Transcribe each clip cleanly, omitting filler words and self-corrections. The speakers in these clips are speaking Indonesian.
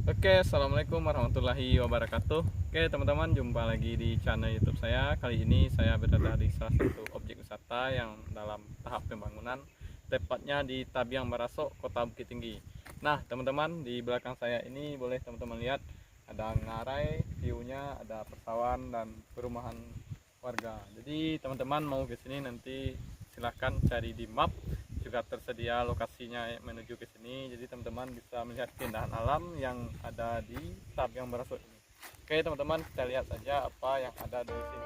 Oke, assalamualaikum warahmatullahi wabarakatuh. Oke, teman-teman, jumpa lagi di channel YouTube saya. Kali ini saya berada di salah satu objek wisata yang dalam tahap pembangunan, tepatnya di Tabiang Marasok, Kota Bukit Tinggi. Nah, teman-teman, di belakang saya ini boleh teman-teman lihat ada ngarai, view-nya, ada persawahan dan perumahan warga. Jadi, teman-teman mau ke sini nanti silahkan cari di map, juga tersedia lokasinya menuju ke sini, jadi teman-teman bisa melihat keindahan alam yang ada di Tabiang Merasuk ini. Oke teman-teman, kita lihat saja apa yang ada di sini.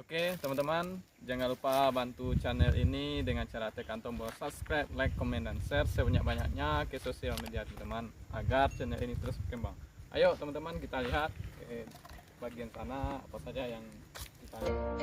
Oke teman-teman, jangan lupa bantu channel ini dengan cara tekan tombol subscribe, like, comment, dan share sebanyak-banyaknya ke sosial media teman-teman agar channel ini terus berkembang. Ayo teman-teman, kita lihat ke bagian sana apa saja yang kita lihat.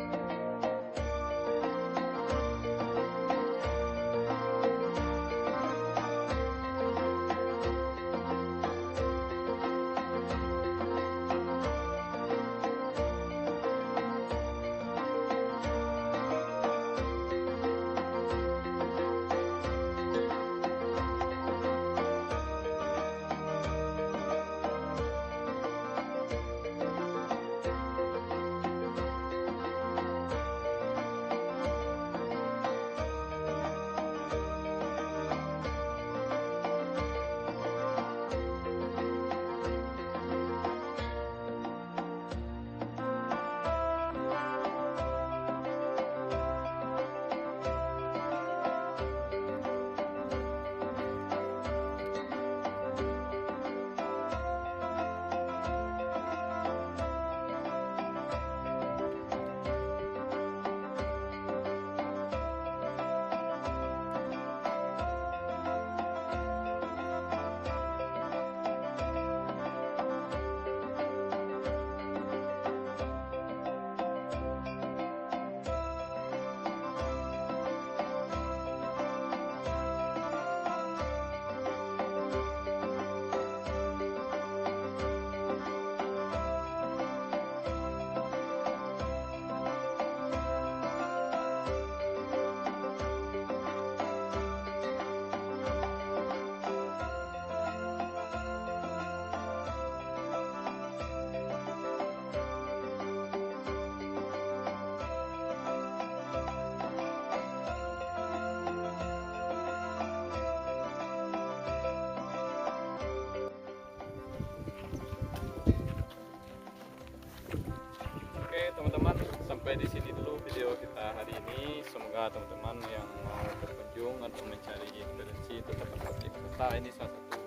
Oke teman-teman, sampai di sini dulu video kita hari ini. Semoga teman-teman yang mau berkunjung atau mencari inspirasi untuk tempat objek wisata ini salah satu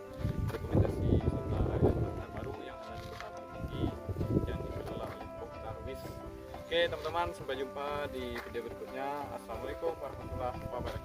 rekomendasi wisata yang baru yang ada di Kota Bukit Tinggi yang dikelola oleh Poktarwis. Oke teman-teman, sampai jumpa di video berikutnya. Assalamualaikum warahmatullahi wabarakatuh.